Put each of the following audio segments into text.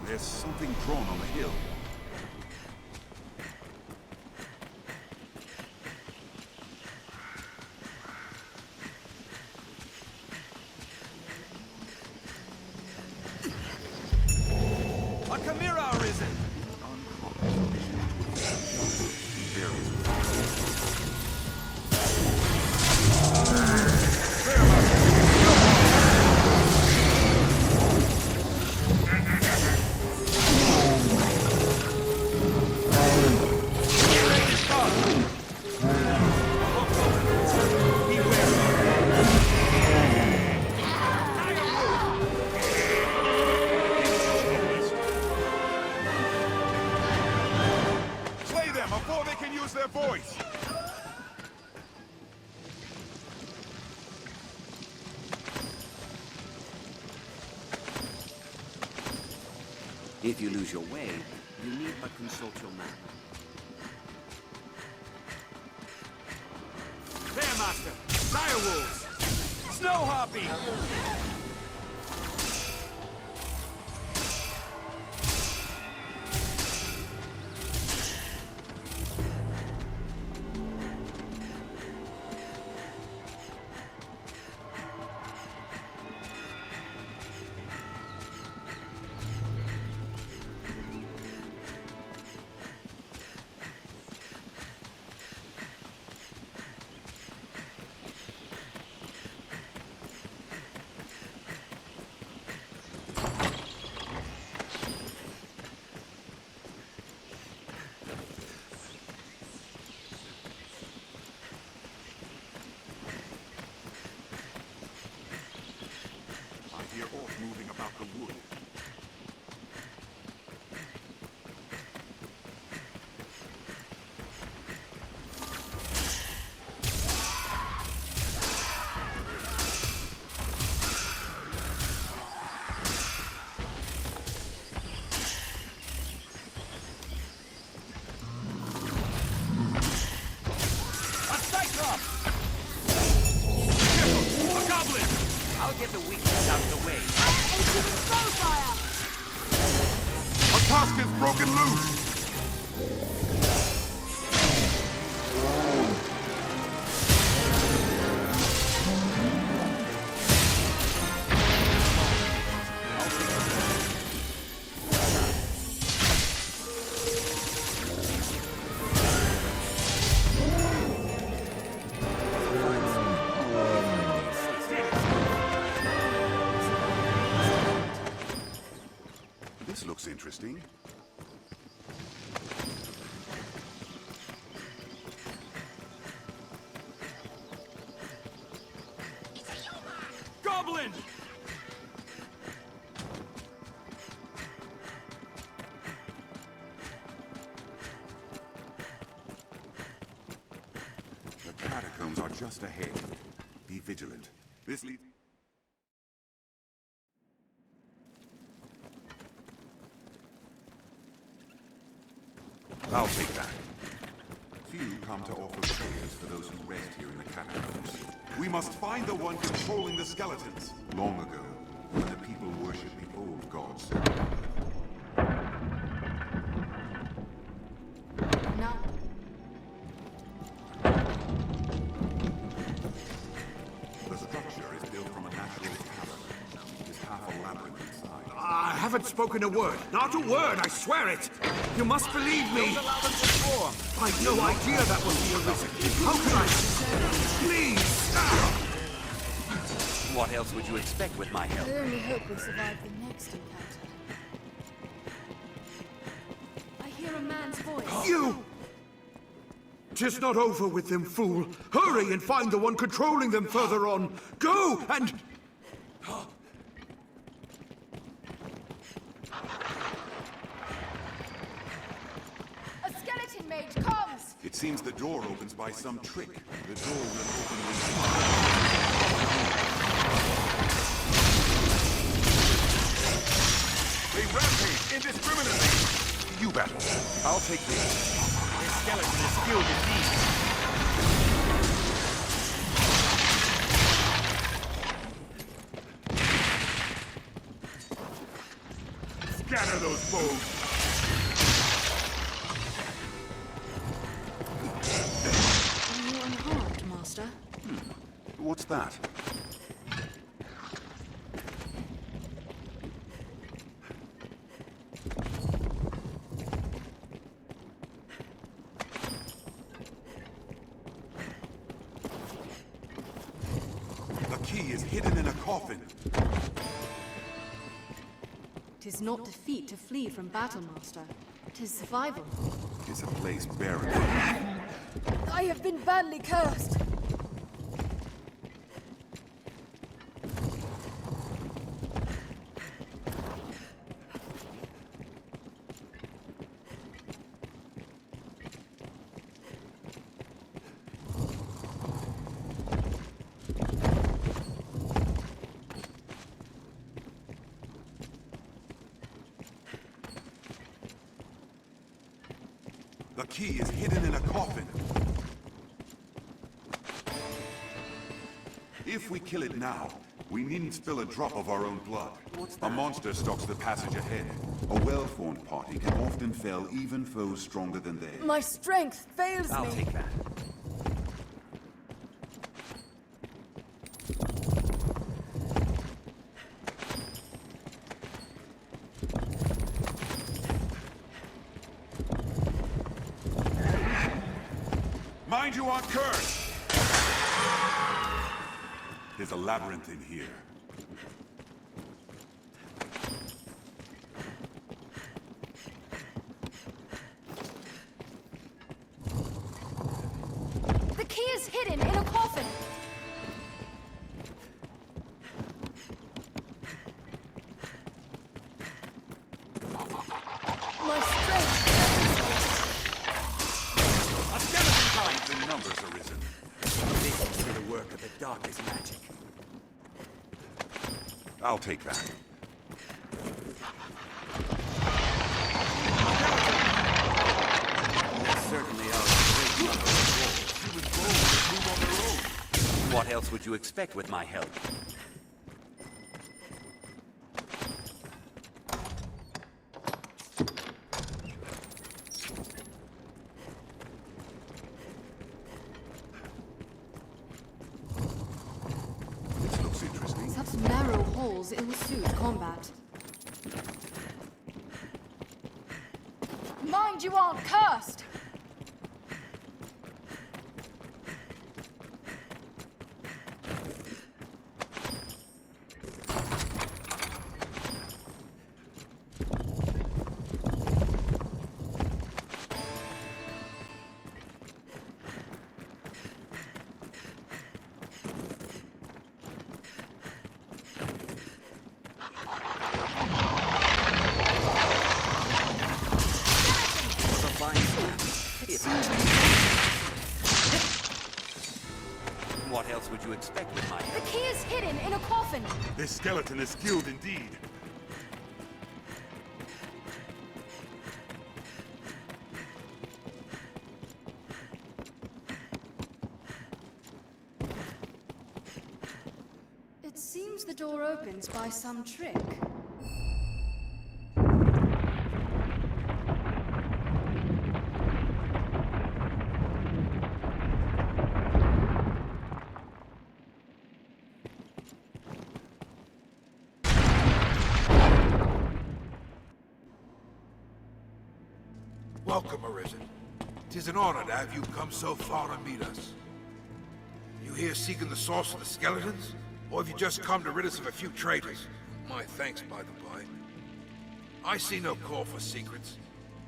There's something drawn on the hill. Arisen! If you lose your way, you need but consult your map. Bearmaster! Direwolves! Snow Harpy! Moving about the wood. A Cyclops! A Goblin! I'll get the weakness out of the way. A tusk is broken loose! This looks interesting. Goblin! The catacombs are just ahead. Be vigilant. This leads... I'll take that. Few come to offer prayers for those who rest here in the catacombs. We must find the one controlling the skeletons. Long ago, when the people worshipped the old gods. No. The structure is built from a natural cavern. It is half a labyrinth inside. I haven't spoken a word. Not a word, I swear it! You must believe me! Don't allow them to form! I'd no idea that was the Arisen. How can I... Please! What else would you expect with my help? I only hope we survive the next encounter. I hear a man's voice. You! 'Tis not over with them, fool. Hurry and find the one controlling them further on. Go and... A skeleton mage comes! It seems the door opens by some trick. The door will open when... They rampage indiscriminately! You battle. I'll take this. This skeleton is skilled indeed. Scatter those bones! Are you unharmed, Master? What's that? The key is hidden in a coffin. 'Tis not defeat to flee from battle, Master. 'Tis survival. It's a place buried. I have been badly cursed. The key is hidden in a coffin. If we kill it now, we needn't spill a drop of our own blood. A monster stalks the passage ahead. A well-formed party can often fell even foes stronger than they. My strength fails I'll me. take that. Mind you are cursed! There's a labyrinth in here. The key is hidden in a coffin. My strength A skeleton coming! The numbers arisen. This is for the work of the darkest magic. I'll take that. There certainly are a great number of wolves. She was bold to move on their own. What else would you expect with my help? This looks interesting. Such narrow holes ill suit combat. Mind you aren't cursed! What else would you expect with my The help? key is hidden in a coffin. This skeleton is skilled indeed. It seems the door opens by some trick. Welcome, Arisen. 'Tis an honor to have you come so far to meet us. You here seeking the source of the skeletons? Or have you just come to rid us of a few traitors? My thanks, by the by. I see no call for secrets.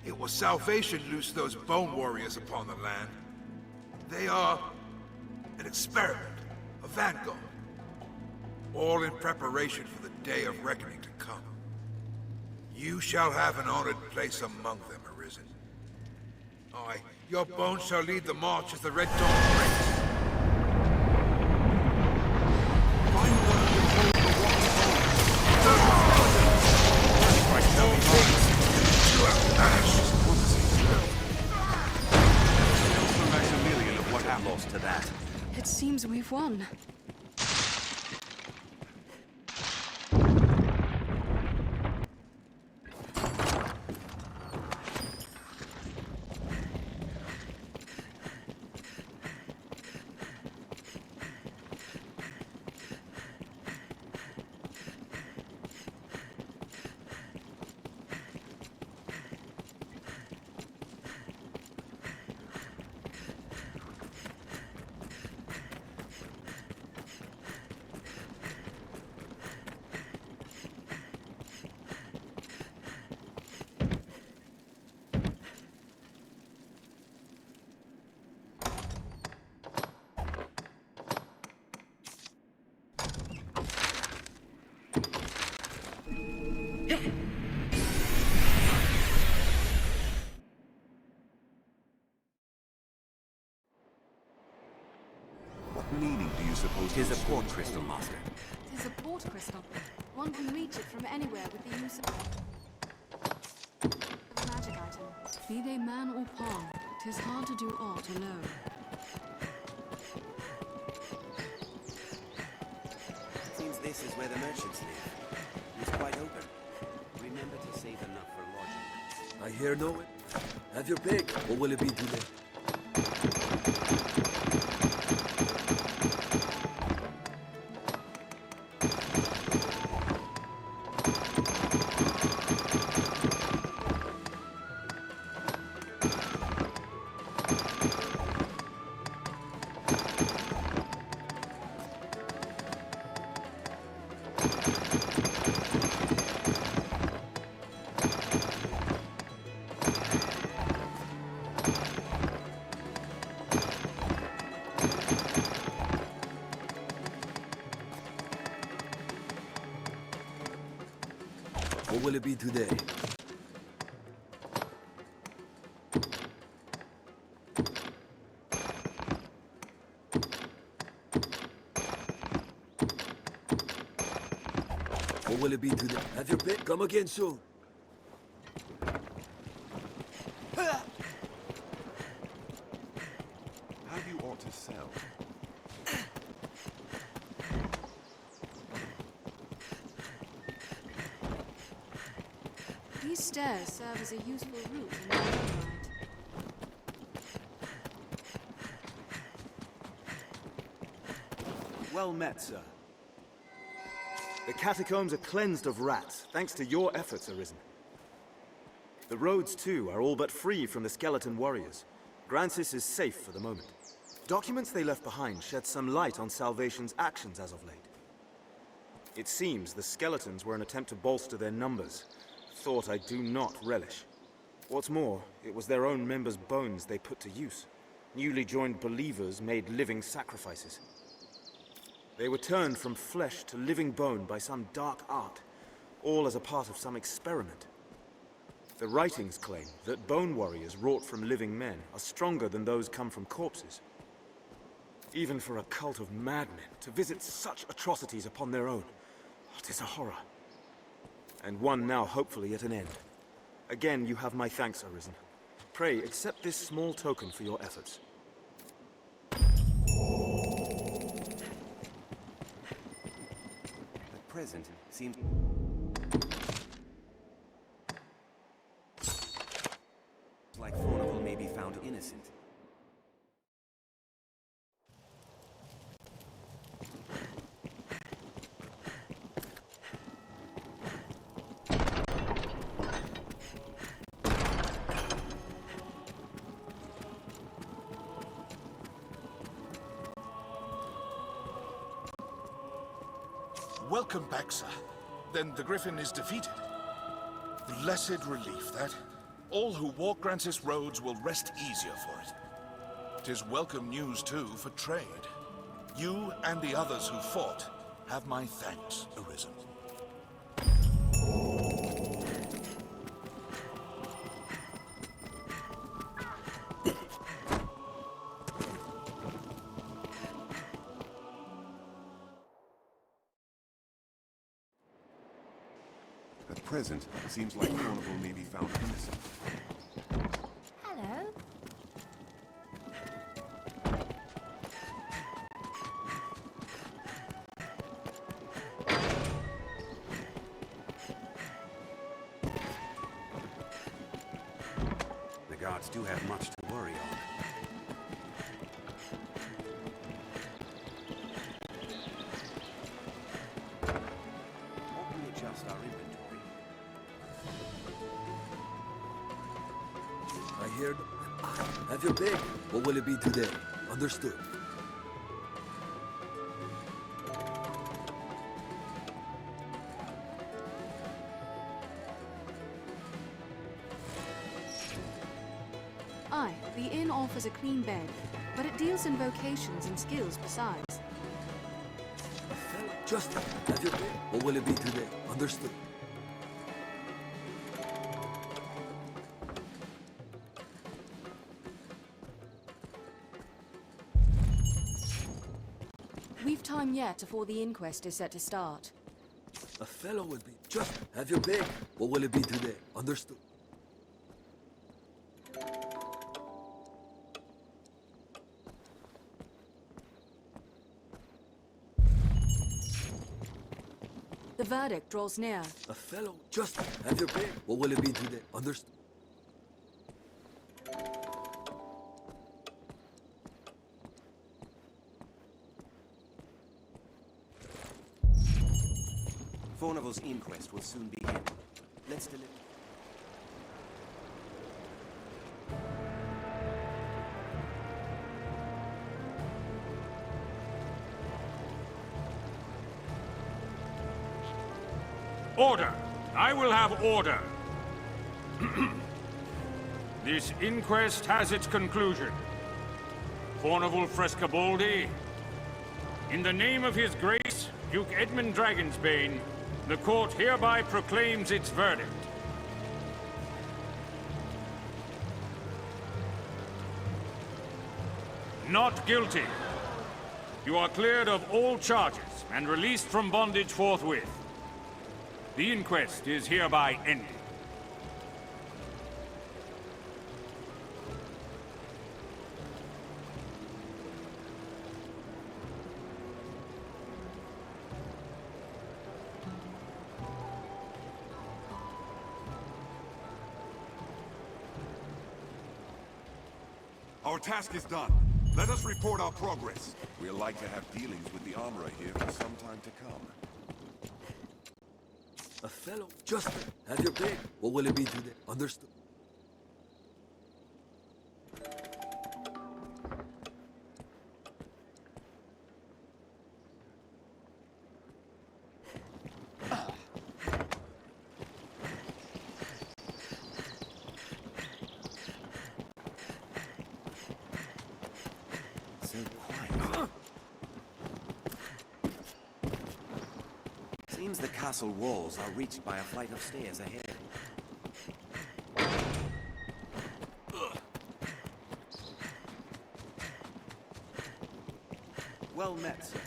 It was salvation loosed those bone warriors upon the land. They are an experiment, a vanguard. All in preparation for the day of reckoning to come. You shall have an honored place among them, Arisen. Aye, your bones shall lead the march as the Red Dawn breaks. Lost to that. It seems we've won. crystal, Master? It is a port crystal. One can reach it from anywhere with the use of a magic item. Be they man or pawn, 'tis hard to do aught alone. Seems this is where the merchants live. It's quite open. Remember to save enough for lodging. I hear no one. Have your pick, or will it be too late? What will it be today? What will it be today? Have your pick. Come again soon. Have you aught to sell? These stairs serve as a useful route in their own right. Well met, sir. The catacombs are cleansed of rats, thanks to your efforts, Arisen. The roads, too, are all but free from the skeleton warriors. Grancis is safe for the moment. Documents they left behind shed some light on Salvation's actions as of late. It seems the skeletons were an attempt to bolster their numbers, thought I do not relish. What's more, it was their own members' bones they put to use. Newly joined believers made living sacrifices. They were turned from flesh to living bone by some dark art, all as a part of some experiment. The writings claim that bone warriors wrought from living men are stronger than those come from corpses. Even for a cult of madmen to visit such atrocities upon their own, it is a horror. And one now hopefully at an end. Again, you have my thanks, Arisen. Pray, accept this small token for your efforts. At present, seems like Faunaville may be found innocent. Welcome back, sir. Then the Griffin is defeated. Blessed relief, that. All who walk Grancis roads will rest easier for it. 'Tis welcome news, too, for trade. You and the others who fought have my thanks, Arisen. At present, it seems like Faunaville may be found innocent. Hello. The guards do have much to worry on. Ought we adjust our inventory? I hear. Have your pick. What will it be today? Understood. Aye, the inn offers a clean bed, but it deals in vocations and skills besides. Just have your pick. What will it be today? Understood. We've time time yet before the inquest is set to start. A fellow would be. Just have your pick. What will it be today? Understood. The verdict draws near. A fellow. Just have your pick. What will it be today? Understood. Fornival's inquest will soon begin. Let's deliver. Order! I will have order! This inquest has its conclusion. Fornival Frescobaldi, in the name of His Grace, Duke Edmund Dragonsbane, the court hereby proclaims its verdict. Not guilty. You are cleared of all charges and released from bondage forthwith. The inquest is hereby ended. Our task is done. Let us report our progress. We'll like to have dealings with the armorer here for some time to come. A fellow. Just have your pick. What will it be today? Understood. So quiet. Seems the castle walls are reached by a flight of stairs ahead. Well met, sir.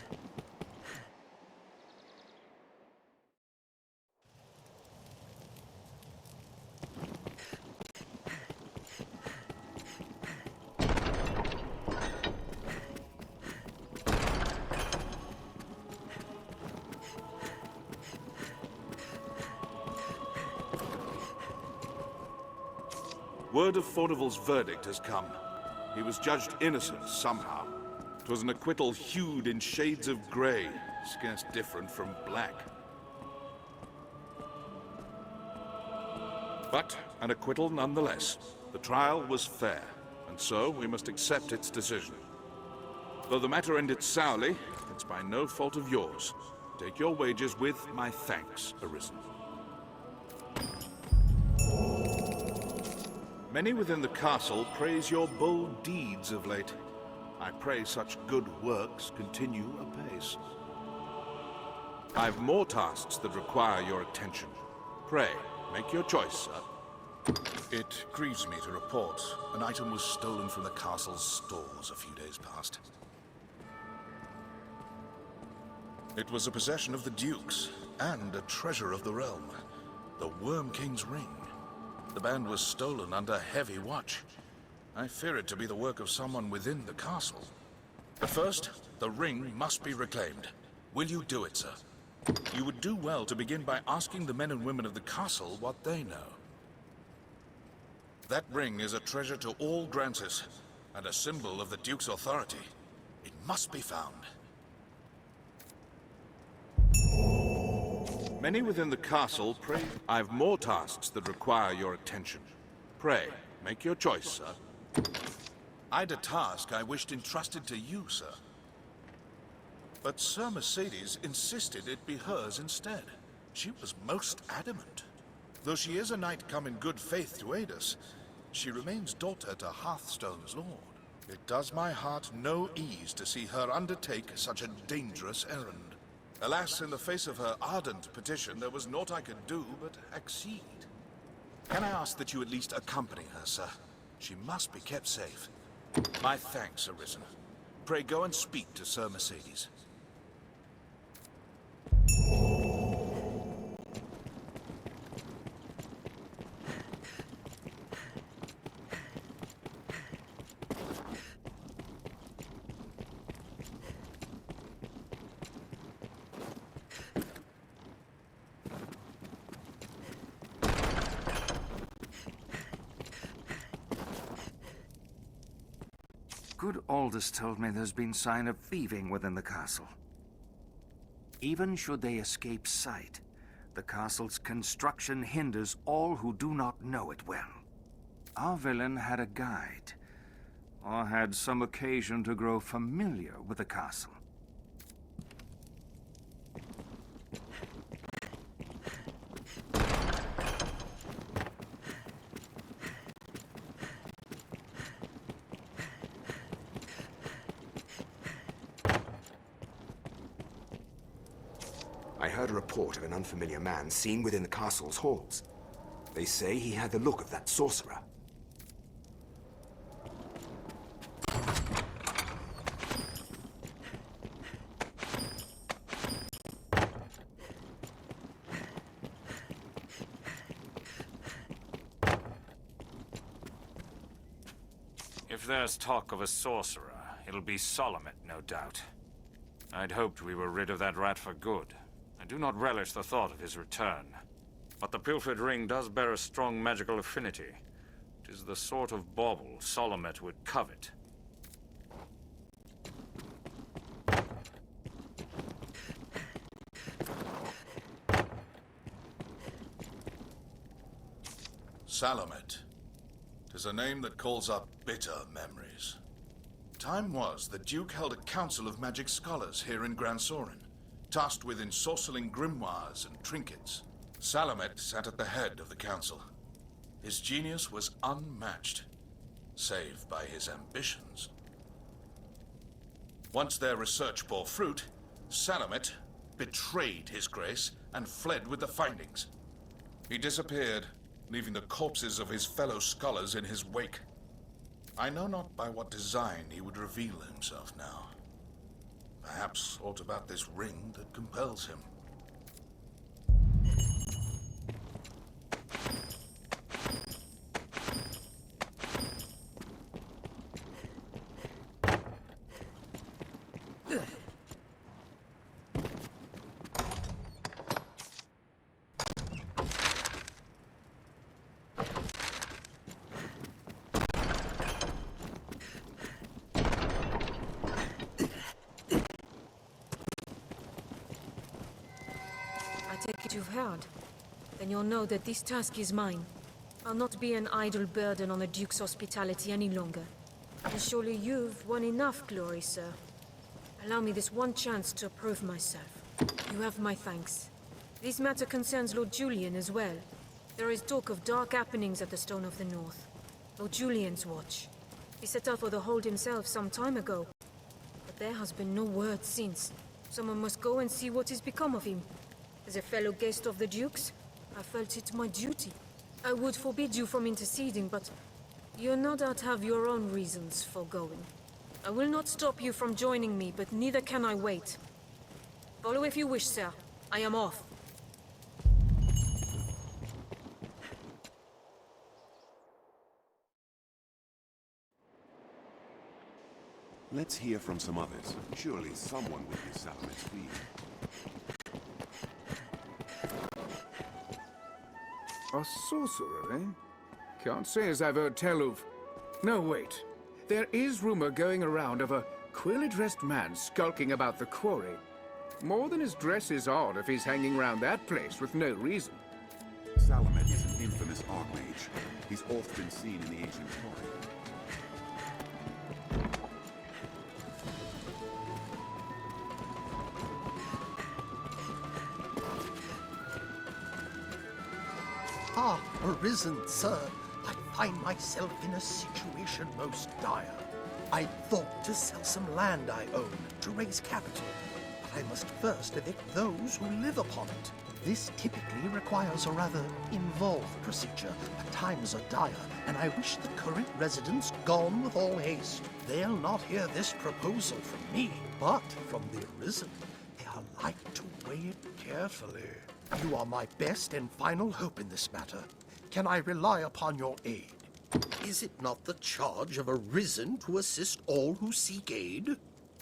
Word of Fornival's verdict has come. He was judged innocent somehow. 'Twas an acquittal hued in shades of grey, scarce different from black. But an acquittal nonetheless. The trial was fair, and so we must accept its decision. Though the matter ended sourly, it's by no fault of yours. Take your wages with my thanks, Arisen. Many within the castle praise your bold deeds of late. I pray such good works continue apace. I've more tasks that require your attention. Pray, make your choice, sir. It grieves me to report an item was stolen from the castle's stores a few days past. It was a possession of the Duke's and a treasure of the realm, the Worm King's ring. The band was stolen under heavy watch. I fear it to be the work of someone within the castle. But first, the ring must be reclaimed. Will you do it, sir? You would do well to begin by asking the men and women of the castle what they know. That ring is a treasure to all Grancis, and a symbol of the Duke's authority. It must be found. Many within the castle pray. I've more tasks that require your attention. Pray, make your choice, sir. I'd a task I wished entrusted to you, sir. But Sir Mercedes insisted it be hers instead. She was most adamant. Though she is a knight come in good faith to aid us, she remains daughter to Hearthstone's lord. It does my heart no ease to see her undertake such a dangerous errand. Alas, in the face of her ardent petition, there was naught I could do but accede. Can I ask that you at least accompany her, sir? She must be kept safe. My thanks, Arisen. Pray go and speak to Sir Mercedes. good Aldous told me there's been sign of thieving within the castle. Even should they escape sight, the castle's construction hinders all who do not know it well. Our villain had a guide, or had some occasion to grow familiar with the castle. I heard a report of an unfamiliar man seen within the castle's halls. They say he had the look of that sorcerer. If there's talk of a sorcerer, it'll be Solomet, no doubt. I'd hoped we were rid of that rat for good. I do not relish the thought of his return. But the pilfered ring does bear a strong magical affinity. It is the sort of bauble Solomet would covet. Salomet. 'Tis a name that calls up bitter memories. Time was the Duke held a council of magic scholars here in Gran Soren, tasked with ensorceling grimoires and trinkets. Salomet sat at the head of the council. His genius was unmatched, save by his ambitions. Once their research bore fruit, Salomet betrayed his grace and fled with the findings. He disappeared, leaving the corpses of his fellow scholars in his wake. I know not by what design he would reveal himself now. Perhaps aught about this ring that compels him. I take it you've heard. Then you'll know that this task is mine. I'll not be an idle burden on the Duke's hospitality any longer. And surely you've won enough glory, sir. Allow me this one chance to prove myself. You have my thanks. This matter concerns Lord Julian as well. There is talk of dark happenings at the Stone of the North. Lord Julian's watch. He set out for the hold himself some time ago. But there has been no word since. Someone must go and see what has become of him. As a fellow guest of the Duke's, I felt it my duty. I would forbid you from interceding, but you no doubt have your own reasons for going. I will not stop you from joining me, but neither can I wait. Follow if you wish, sir. I am off. Let's hear from some others. Surely someone will be Salomet's fleet. A sorcerer, eh? Can't say as I've heard tell of... No, wait. There is rumor going around of a queerly-dressed man skulking about the quarry. More than his dress is odd if he's hanging around that place with no reason. Salomet is an infamous archmage. He's oft been seen in the ancient quarry. Ah, Arisen, sir. I find myself in a situation most dire. I thought to sell some land I own to raise capital, but I must first evict those who live upon it. This typically requires a rather involved procedure, but times are dire, and I wish the current residents gone with all haste. They'll not hear this proposal from me, but from the Arisen. They are like to weigh it carefully. You are my best and final hope in this matter. Can I rely upon your aid? Is it not the charge of Arisen to assist all who seek aid?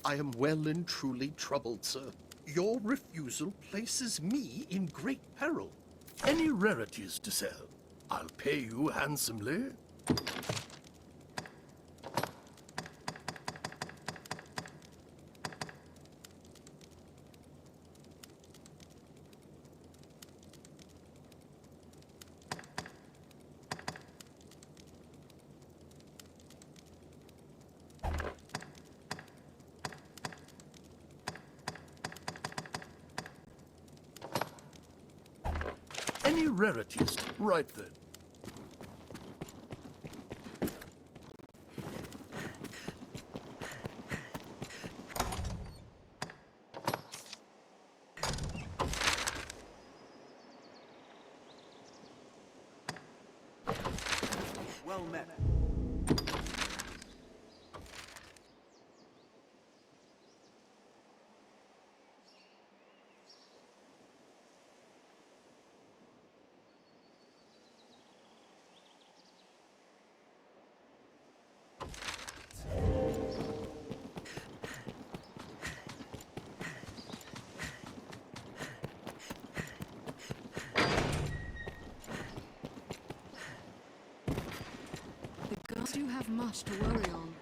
I am well and truly troubled, sir. Your refusal places me in great peril. Any rarities to sell? I'll pay you handsomely. Any rarities? Right then. Well met. The girls do have much to worry on.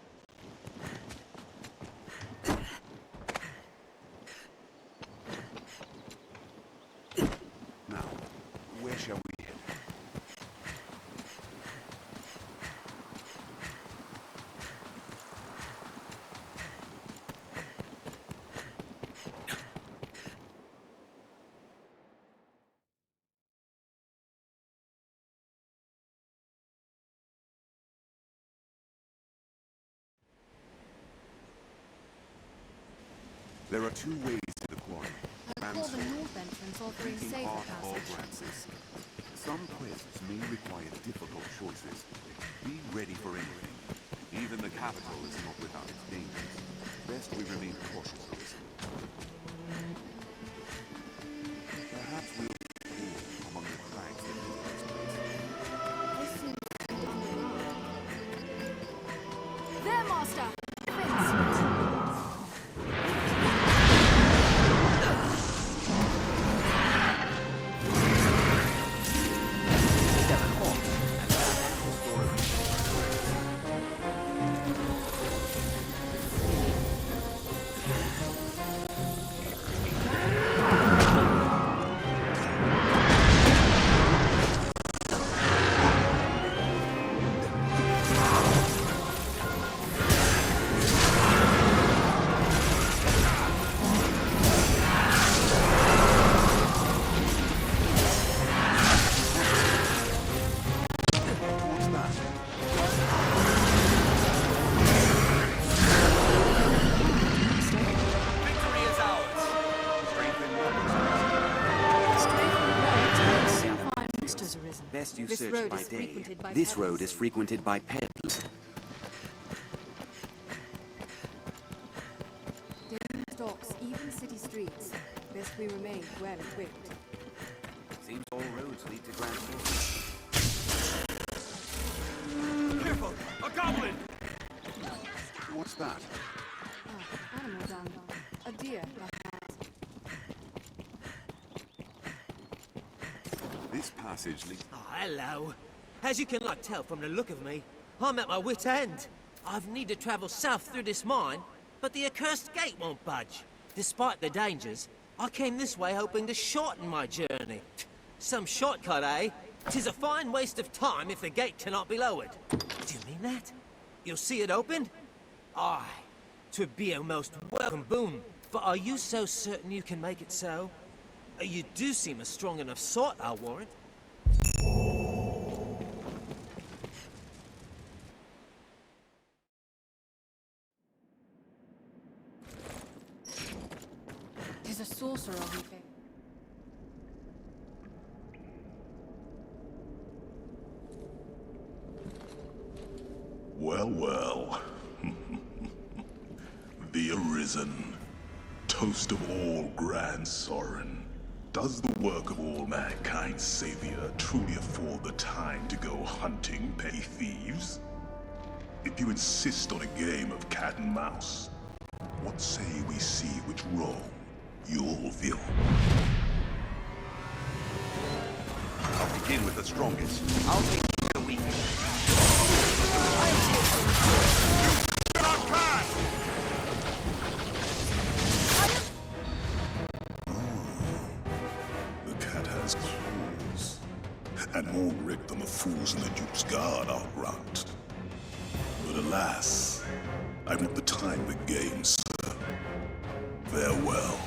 Now, where shall we head? There are two ways to the quarry. I call the north entrance offering Taking safer part all passage. glances. Some quests may require difficult choices. Be ready for anything. Even the capital is not without its dangers. Best we remain cautious, Arisen. Perhaps we'll be among the crags that lead to this place. This seems to be underground. There, Master! Fence! Best you This search road by is day. frequented by This peddlers. road is frequented by peddlers. Daily stalks even city streets. Best we remain well equipped. Seems all roads lead to Grand Forks. Careful! A goblin! What's that? Ah, animal dung. A deer, perhaps. This passage leads... Oh, hello. As you can tell from the look of me, I'm at my wit's end. I've need to travel south through this mine, but the accursed gate won't budge. Despite the dangers, I came this way hoping to shorten my journey. Some shortcut, eh? 'Tis a fine waste of time if the gate cannot be lowered. Do you mean that? You'll see it opened? Aye. 'Twould be a most welcome boon. But are you so certain you can make it so? You do seem a strong enough sort, I'll warrant. Tis a sorcerer we face. Well, well. The Arisen, toast of all grand Sorin. Does the work of all mankind's savior truly afford the time to go hunting petty thieves? If you insist on a game of cat and mouse, what say we see which role you'll fill? I'll begin with the strongest. I'll take the weakest. The cat has claws, and more grit than the fools in the Duke's Guard I'll grant. But alas, I've not the time for games, sir. Farewell.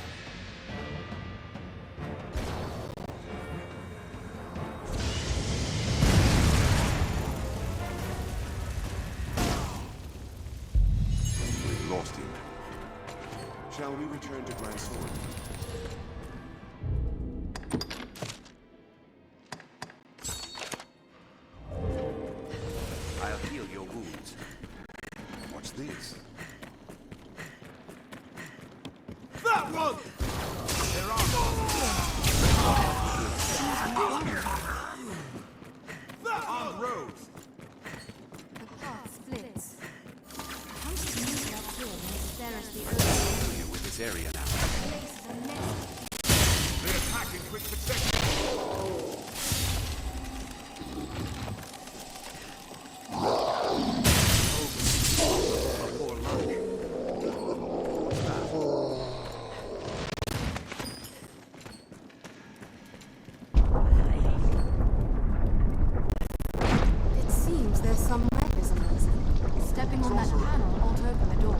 Grand Sorin. I'll heal your wounds. What's this? That one! There are that on roads! The path splits. A hunter's music up here makes Theros the only Familiar with this area now. place is a nest. They attack in quick succession. It seems there's some mechanisms. Stepping on that panel won't open the door.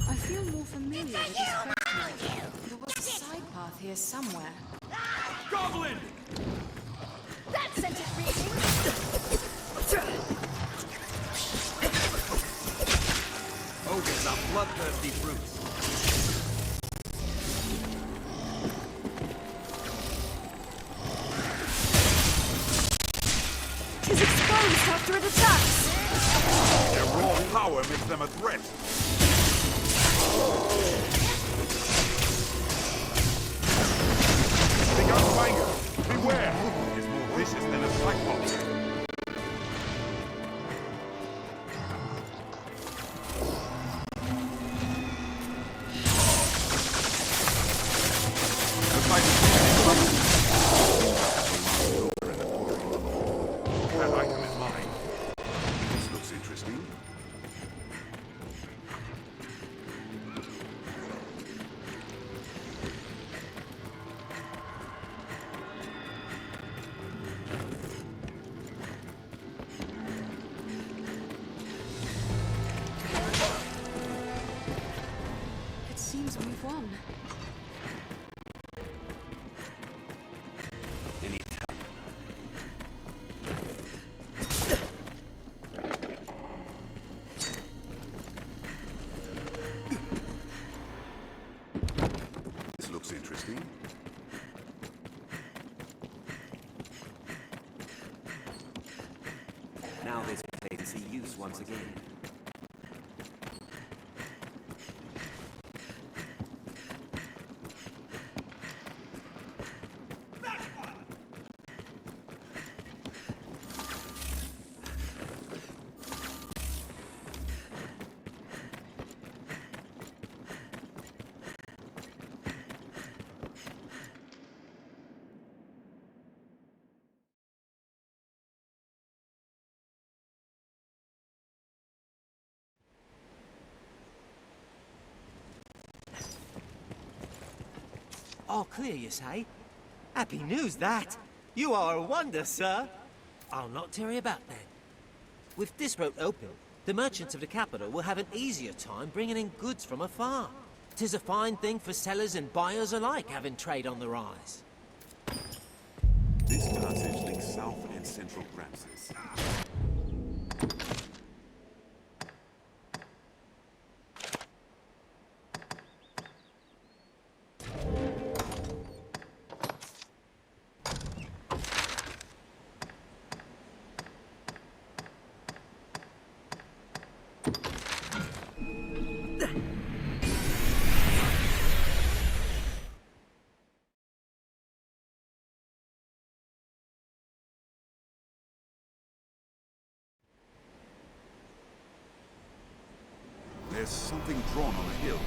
I feel more familiar with this questline. There was a side path here somewhere. Goblin! That sent it reading! Ogres are bloodthirsty brutes. Tis exposed after it attacks! Their raw power makes them a threat. The young finger, beware! It's more vicious than a cyclops. The fight is that item is mine. This looks interesting. It seems we've won. Any This looks interesting. Now this place to see use once again. All clear, you say? Happy news, that! You are a wonder, sir! I'll not tarry about then. With this road open, the merchants of the capital will have an easier time bringing in goods from afar. 'Tis a fine thing for sellers and buyers alike having trade on the rise. This passage links South and Central Francis. There's something drawn on the hill.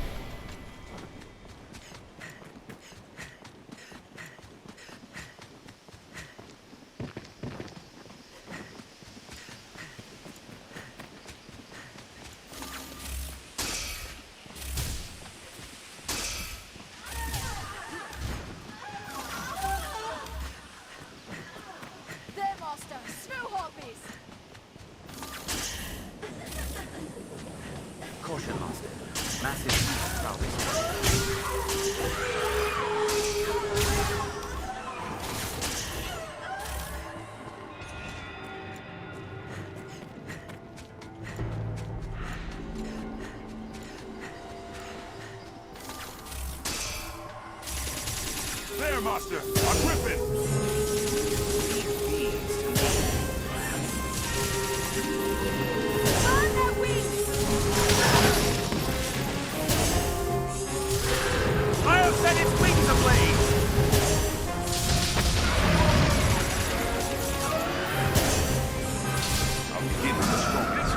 There, Master! Snow harpies! motion, Master. Massive beast crowding. There, Master! A griffin! Burn their wings! I'll set its wings ablaze! I'll begin with the strongest.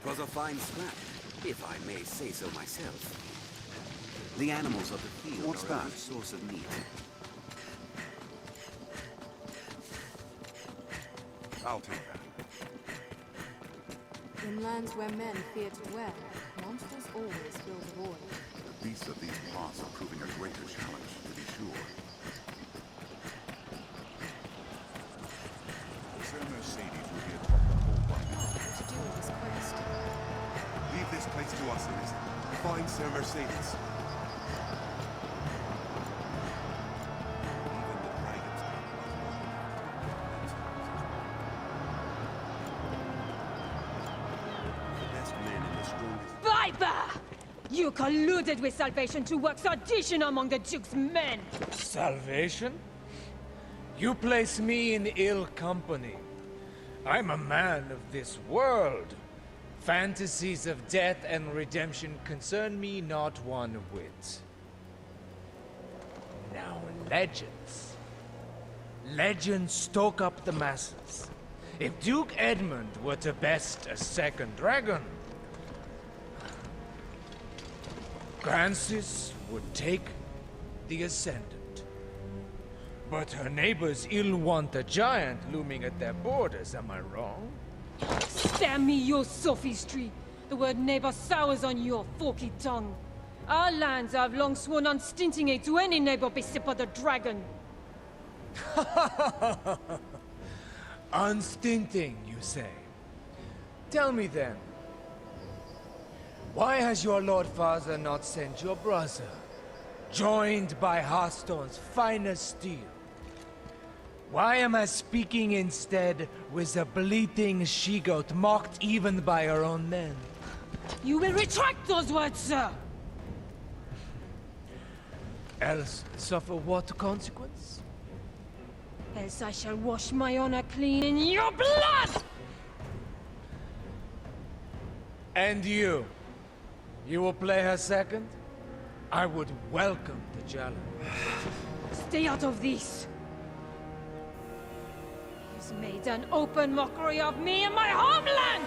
Was a fine scrap, if I may say so myself. The animals of the field What's are that? a good source of meat. I'll take that. In lands where men fear to dwell, monsters always fill the void. The beasts of these parts are proving a greater challenge, to be sure. Sir Mercedes will be atop the whole by now. What to do with this quest? Leave this place to us, Arisen. Find Sir Mercedes. Even the dragons don't the best men in the strongest. Viper! You colluded with Salvation to work sedition among the Duke's men! Salvation? You place me in ill company. I'm a man of this world. Fantasies of death and redemption concern me not one whit. Now, legends. Legends stoke up the masses. If Duke Edmund were to best a second dragon, Francis would take the ascendant. But her neighbors ill want a giant looming at their borders, am I wrong? Spare me your sophistry! The word neighbor sours on your forky tongue. Our lands have long sworn unstinting aid to any neighbor beset by the dragon. Unstinting, you say? Tell me then, why has your Lord Father not sent your brother, joined by Hearthstone's finest steel? Why am I speaking instead with a bleating she-goat mocked even by her own men? You will retract those words, sir! Else suffer what consequence? Else I shall wash my honor clean in your blood! And you? You will play her second? I would welcome the challenge. Stay out of this! He's made an open mockery of me and my homeland!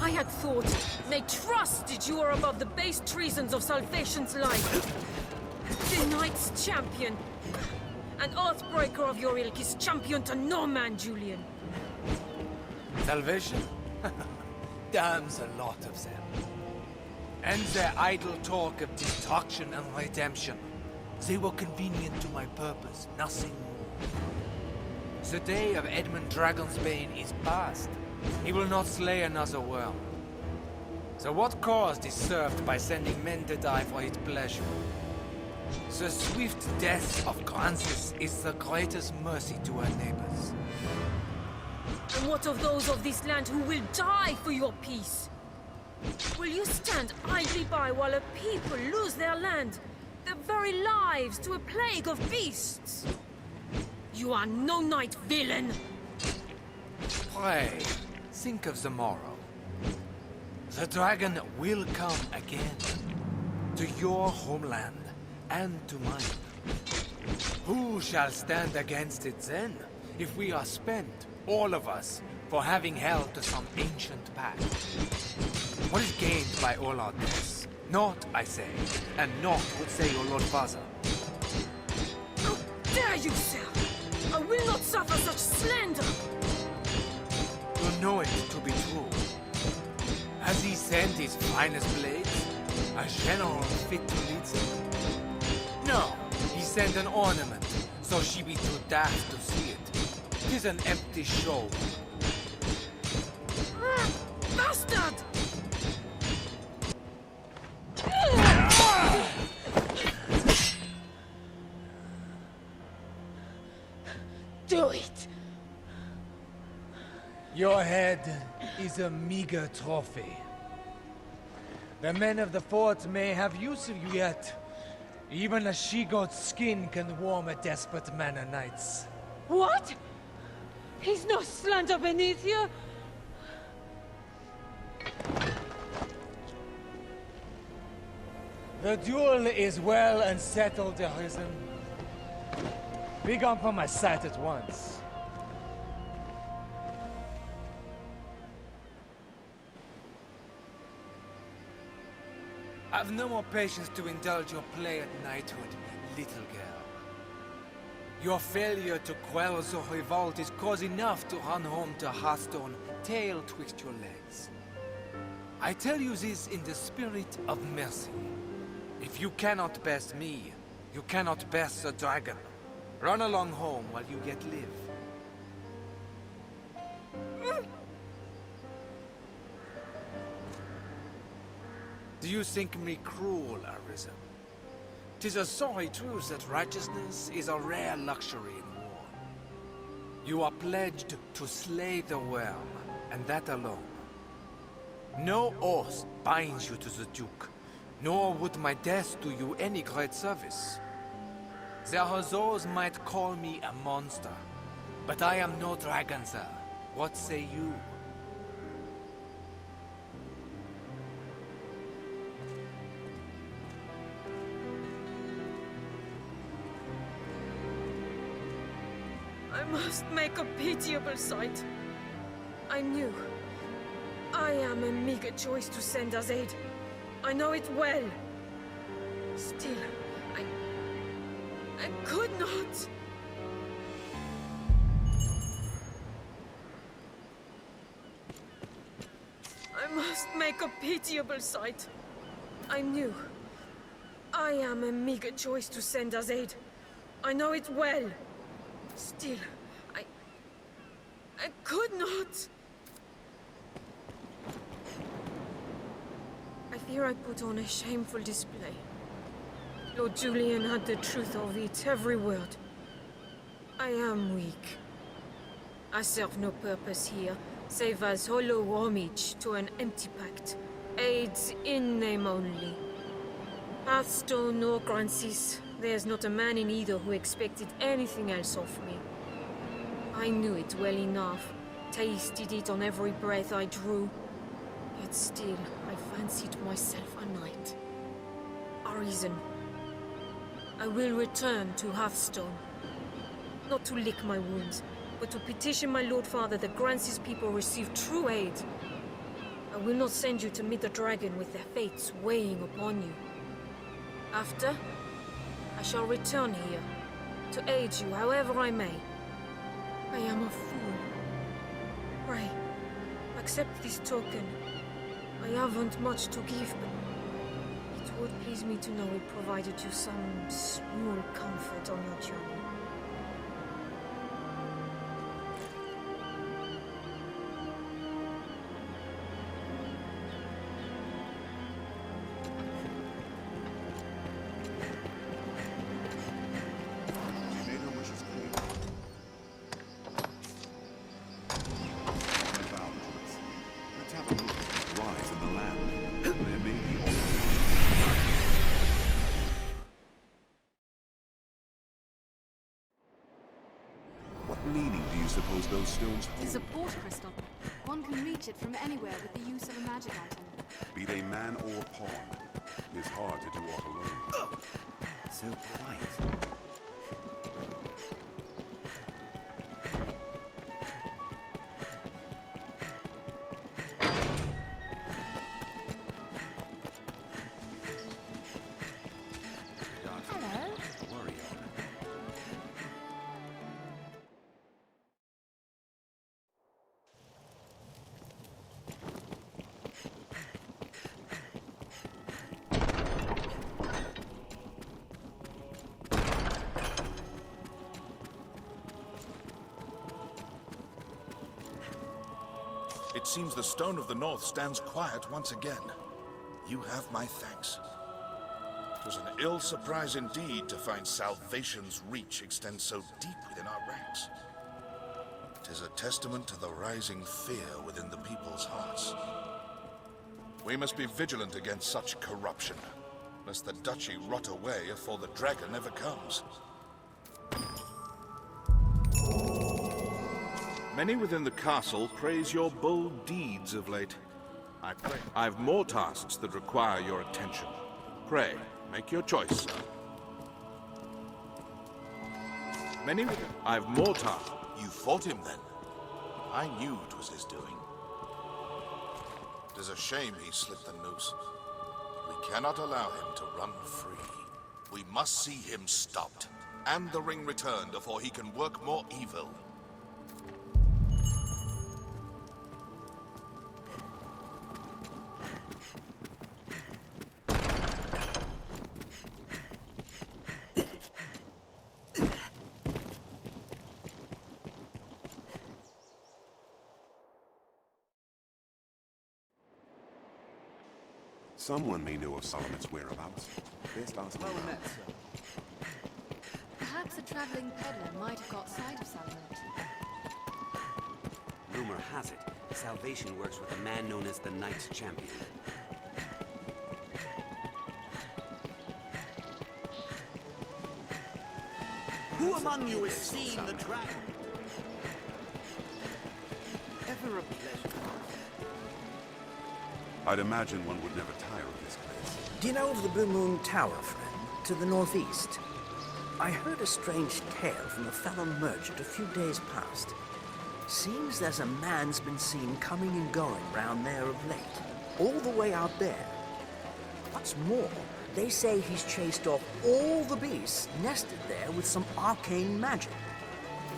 I had thought, nay trusted you were above the base treasons of Salvation's life. The Knight's champion. An oathbreaker of your ilk is champion to no man, Julian. Salvation? Damns a lot of them. And their idle talk of destruction and redemption. They were convenient to my purpose, nothing more. The day of Edmund Dragonsbane is past. He will not slay another world. So what cause is served by sending men to die for his pleasure? The swift death of Francis is the greatest mercy to her neighbors. And what of those of this land who will die for your peace? Will you stand idly by while a people lose their land, their very lives, to a plague of beasts? You are no knight, villain! Pray, think of the morrow. The dragon will come again. To your homeland, and to mine. Who shall stand against it then, if we are spent, all of us, for having held to some ancient pact? What is gained by all our deaths? Naught, I say, and naught would say your Lord Father. How dare you, sir! I will not suffer such slander! You know it to be true. Has he sent his finest blades? A general fit to lead them? No. send an ornament, so she be too daft to see it. 'Tis an empty show. Bastard! Do it! Your head is a meager trophy. The men of the fort may have use of you yet. Even a she-goat's skin can warm a desperate man of nights. What? He's no slander beneath you. The duel is well and settled, Arisen. Be gone from my sight at once. I've no more patience to indulge your play at knighthood, little girl. Your failure to quell the revolt is cause enough to run home to Hearthstone, tail twixt your legs. I tell you this in the spirit of mercy. If you cannot best me, you cannot best the dragon. Run along home while you yet live. Do you think me cruel, Arisen? 'Tis a sorry truth that righteousness is a rare luxury in war. You are pledged to slay the worm, and that alone. No oath binds you to the Duke, nor would my death do you any great service. There are those might call me a monster, but I am no dragon, sir. What say you? I must make a pitiable sight. I knew. I am a meager choice to send as aid. I know it well. Still, I could not. I must make a pitiable sight. I knew. I am a meager choice to send as aid. I know it well. Still, I could not. I fear I put on a shameful display. Lord Julian had the truth of it, every word. I am weak. I serve no purpose here, save as hollow homage to an empty pact. Aids in name only. Hearthstone or Grancis, there's not a man in either who expected anything else of me. I knew it well enough, tasted it on every breath I drew. Yet still, I fancied myself a knight. Arisen. I will return to Hearthstone. Not to lick my wounds, but to petition my Lord Father that Grancis people receive true aid. I will not send you to meet the dragon with their fates weighing upon you. After, I shall return here, to aid you however I may. I am a fool. Pray, accept this token. I haven't much to give, but it would please me to know it provided you some small comfort on your journey. Suppose those stones It is a port crystal. One can reach it from anywhere with the use of a magic item. be they man or pawn. It is hard to do aught alone. So quiet. It seems the Stone of the North stands quiet once again. You have my thanks. It was an ill surprise indeed to find salvation's reach extend so deep within our ranks. It is a testament to the rising fear within the people's hearts. We must be vigilant against such corruption, lest the duchy rot away afore the dragon ever comes. Many within the castle praise your bold deeds of late. I pray. I've more tasks that require your attention. Pray, make your choice, sir. Many within... I've more tasks. You fought him then? I knew it was his doing. It is a shame he slipped the noose. We cannot allow him to run free. We must see him stopped, and the ring returned before he can work more evil. Someone may know of Solomon's whereabouts. Best ask him. Well met, sir. Perhaps a traveling peddler might have got sight of Solomon. Rumor has it, Salvation works with a man known as the Knight Champion. Who among you has seen the dragon? Ever a pleasure. I'd imagine one would never tire of this place. Do you know of the Blue Moon Tower, friend? To the northeast? I heard a strange tale from a fellow merchant a few days past. Seems there's a man's been seen coming and going round there of late. All the way out there. What's more, they say he's chased off all the beasts nested there with some arcane magic.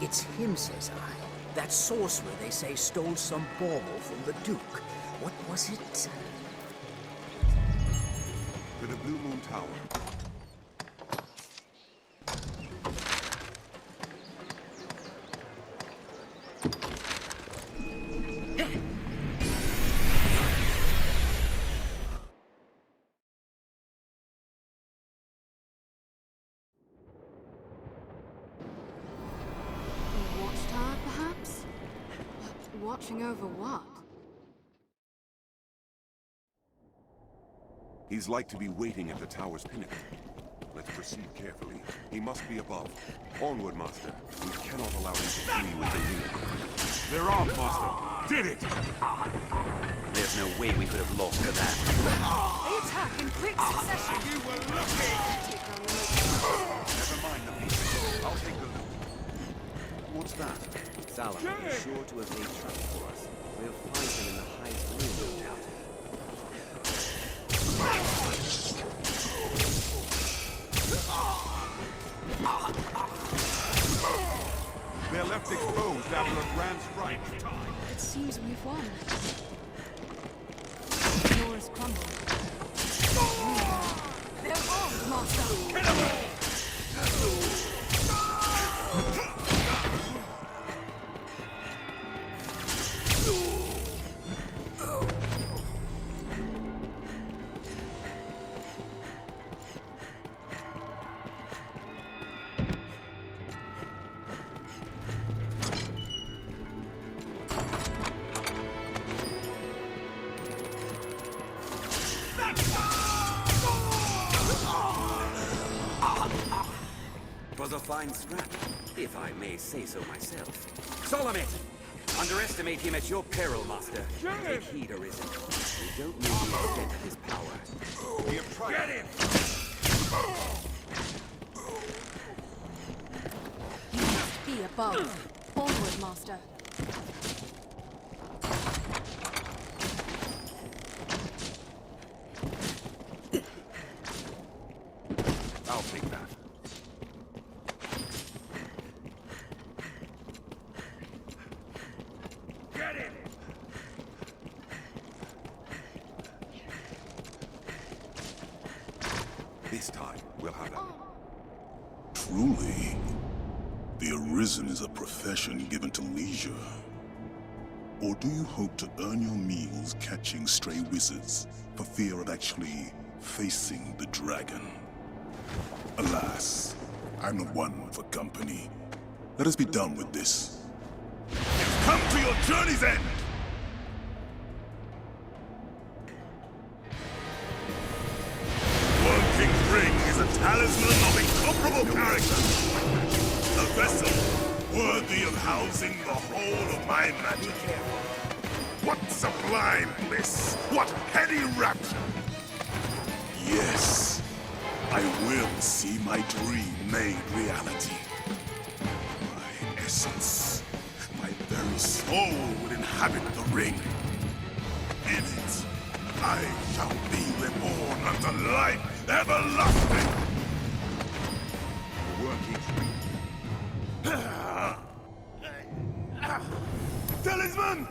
It's him, says I. That sorcerer, they say, stole some bauble from the Duke. What was it? To the Blue Moon Tower. A watchtower, perhaps? Watching over what? He's like to be waiting at the tower's pinnacle. Let's proceed carefully. He must be above. Onward, Master. We cannot allow him to flee with the lead. They're off, Master! Did it! There's no way we could have lost to that. They attack in quick succession. You were lucky! Never mind the pieces. I'll take the loot. What's that? Solomon is sure to have laid trap for us. We'll find him in the highest room, no doubt. They're left exposed after a grand strike. It seems we've won. The door is crumbled. They're armed, Master! Kill them all! Was a fine scrap, if I may say so myself. Solomon! Underestimate him at your peril, Master. Take heed, Arisen. We don't know the extent of his power. We have tried. Get him! You must be above. Onward, Master. I'll take that. Get him! This time, we'll have that. Truly, the Arisen is a profession given to leisure. Or do you hope to earn your meals catching stray wizards for fear of actually facing the dragon? Alas, I'm the one for company. Let us be done with this. You've come to your journey's end! King's Ring is a talisman of incomparable character. A vessel worthy of housing the whole of my magic. What sublime bliss! What heady rapture! Yes, I will see my dream made reality. My essence, my very soul will inhabit the ring. In it, I shall be reborn unto life everlasting! Working free. Talisman!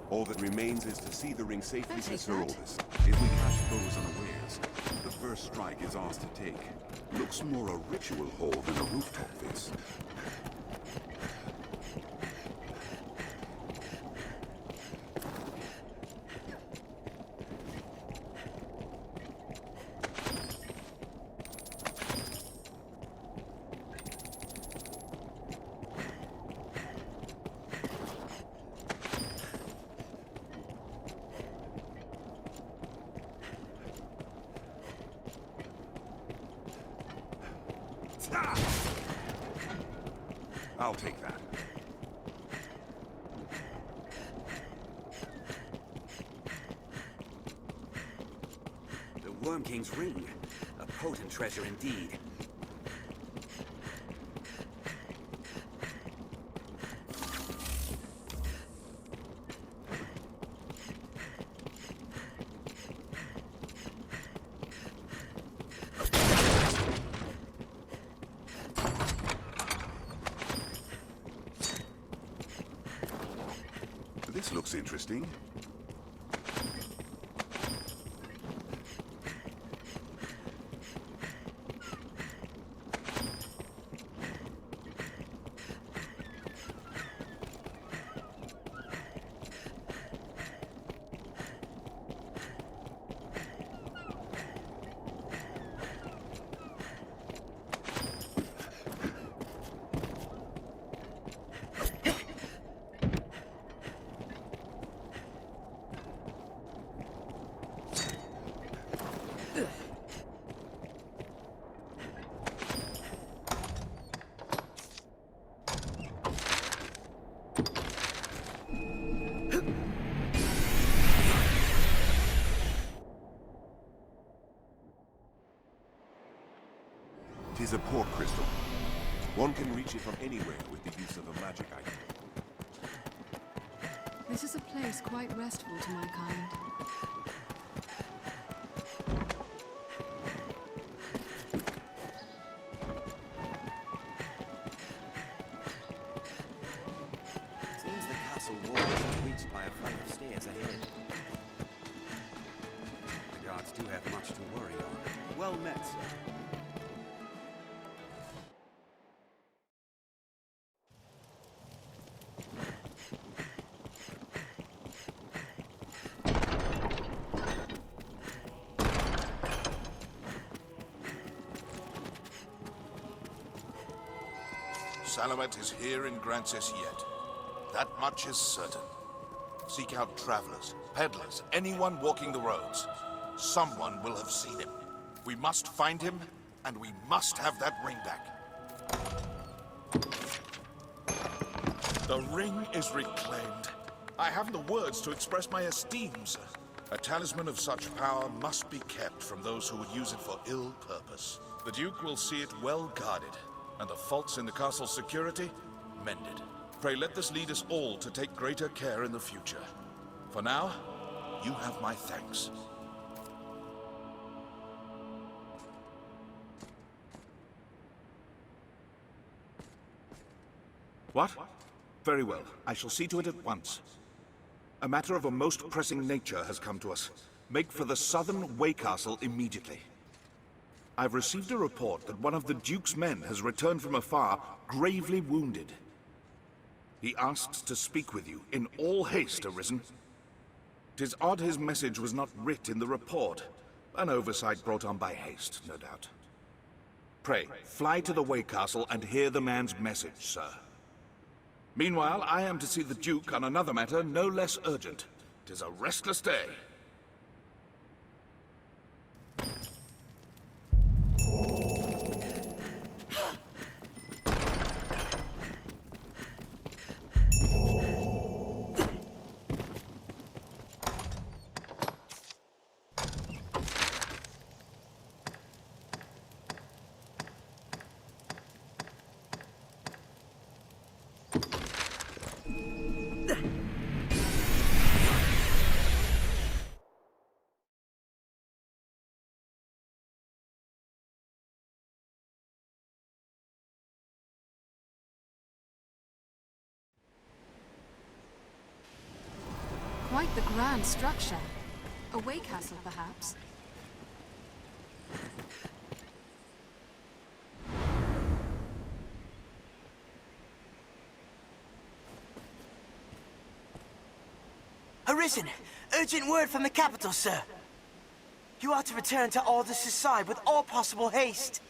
All that remains is to see the ring safely to Sir Aldous. If we catch foes unawares, the first strike is ours to take. Looks more a ritual hole than a rooftop fence. I'll take that. The Worm King's ring. A potent treasure indeed. This looks interesting. It is a port crystal. One can reach it from anywhere with the use of a magic item. This is a place quite restful to my kind. Seems the castle wall is reached by a flight of stairs ahead. The guards do have much to worry on. Well met, sir. Salamet is here in Grancis yet. That much is certain. Seek out travelers, peddlers, anyone walking the roads. Someone will have seen him. We must find him, and we must have that ring back. The ring is reclaimed. I haven't the words to express my esteem, sir. A talisman of such power must be kept from those who would use it for ill purpose. The Duke will see it well guarded, and the faults in the castle's security mended. Pray let this lead us all to take greater care in the future. For now, you have my thanks. What? Very well. I shall see to it at once. A matter of a most pressing nature has come to us. Make for the southern Way Castle immediately. I've received a report that one of the Duke's men has returned from afar, gravely wounded. He asks to speak with you in all haste, Arisen. 'Tis odd his message was not writ in the report. An oversight brought on by haste, no doubt. Pray, fly to the Way Castle and hear the man's message, sir. Meanwhile, I am to see the Duke on another matter no less urgent. 'Tis a restless day. Quite the grand structure. A way castle, perhaps? Arisen! Urgent word from the capital, sir! You are to return to Aldous' side with all possible haste.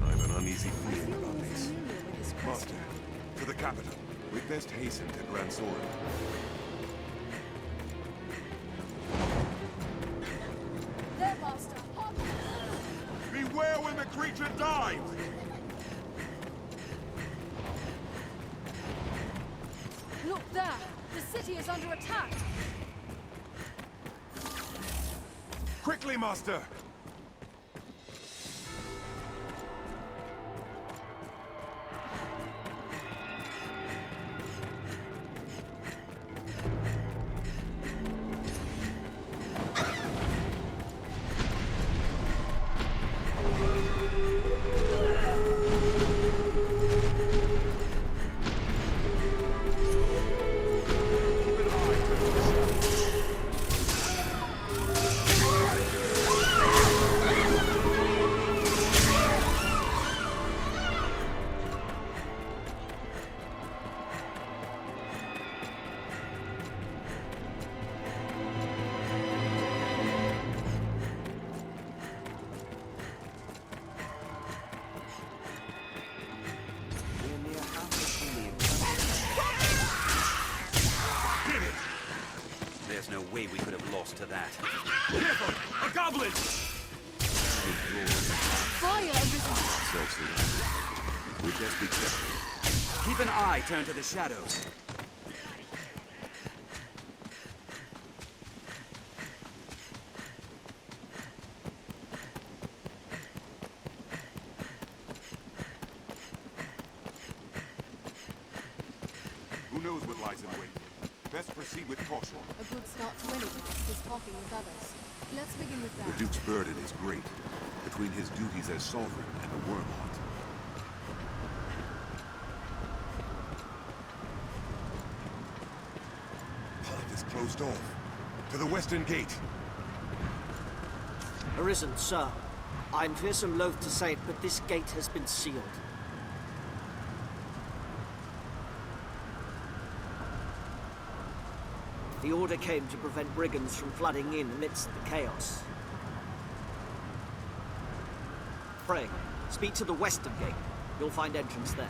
I've an uneasy feeling about this. Master, to the capital. We'd best hasten to Grand Soren. There, Master! Beware when the creature dives! Look there! The city is under attack! Quickly, Master! There's no way we could have lost to that. Careful! A goblin! Fire, Arisen! Self-surrender. We best be careful. Keep an eye turned to the shadows. Who knows what lies in wait? Best proceed with caution. A good start to anything is talking with others. Let's begin with The that. Duke's burden is great, between his duties as sovereign and the worm hunt. Path is closed off. To the western gate. Arisen, sir. I'm fearsome loath to say it, but this gate has been sealed. The order came to prevent brigands from flooding in amidst the chaos. Pray, speak to the western gate. You'll find entrance there.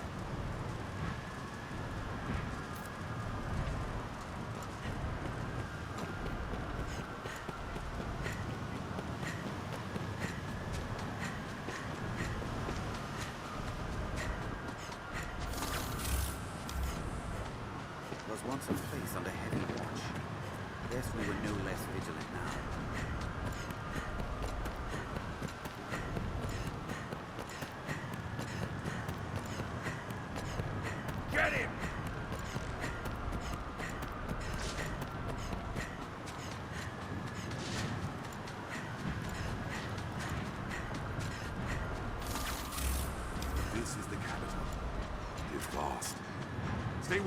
Was once a place under heavy watch. Guess we were no less vigilant now. Get him!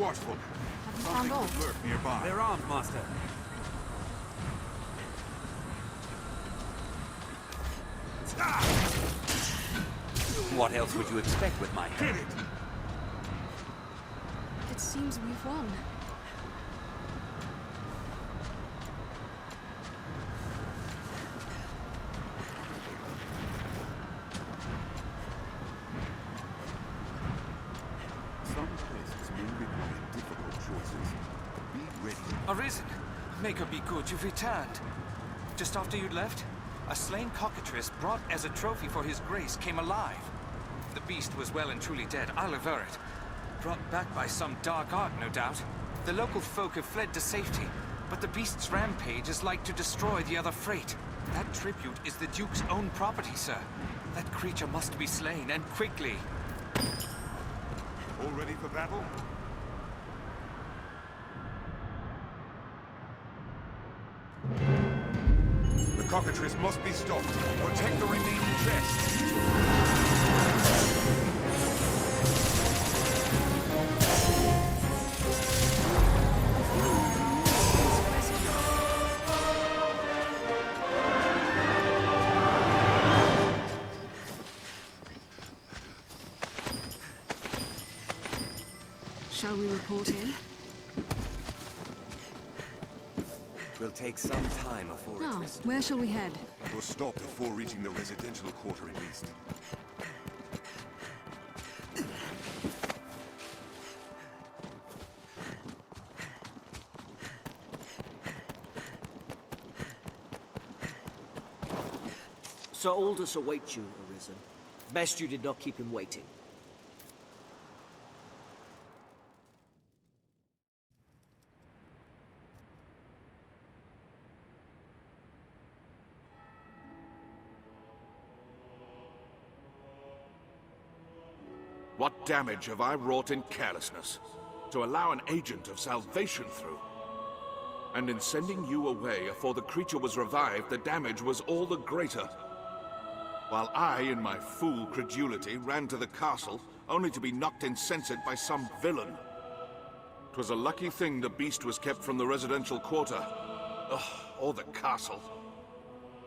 watchful. Have you Something found all? could lurk nearby. They're armed, Master. What else would you expect with my help? It seems we've won. Some places may require difficult choices. Be ready. Arisen! May God be good, you've returned. Just after you'd left, a slain cockatrice brought as a trophy for his grace came alive. The beast was well and truly dead, I'll aver it. Brought back by some dark art, no doubt. The local folk have fled to safety, but the beast's rampage is like to destroy the other freight. That tribute is the Duke's own property, sir. That creature must be slain, and quickly. All ready for battle? The cockatrice must be stopped. Protect the remaining chests. Shall we report in? It will take some time before Now, it is. where shall we head? We'll stop before reaching the residential quarter at least. Sir Aldous awaits you, Arisen. Best you did not keep him waiting. What damage have I wrought in carelessness to allow an agent of salvation through? And in sending you away afore the creature was revived, the damage was all the greater. While I, in my fool credulity, ran to the castle, only to be knocked insensate by some villain. 'Twas a lucky thing the beast was kept from the residential quarter. Or the castle.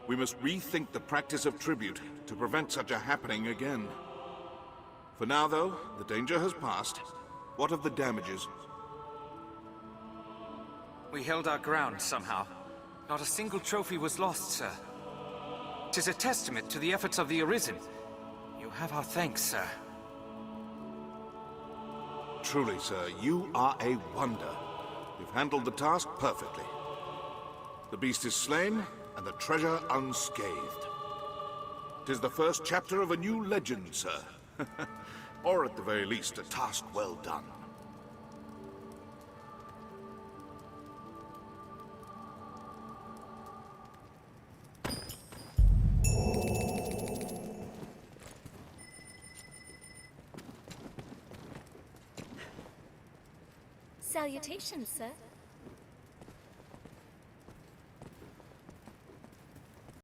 We must rethink the practice of tribute to prevent such a happening again. For now, though, the danger has passed. What of the damages? We held our ground somehow. Not a single trophy was lost, sir. 'Tis a testament to the efforts of the Arisen. You have our thanks, sir. Truly, sir, you are a wonder. You've handled the task perfectly. The beast is slain, and the treasure unscathed. 'Tis the first chapter of a new legend, sir. Or at the very least, a task well done. Salutations, sir.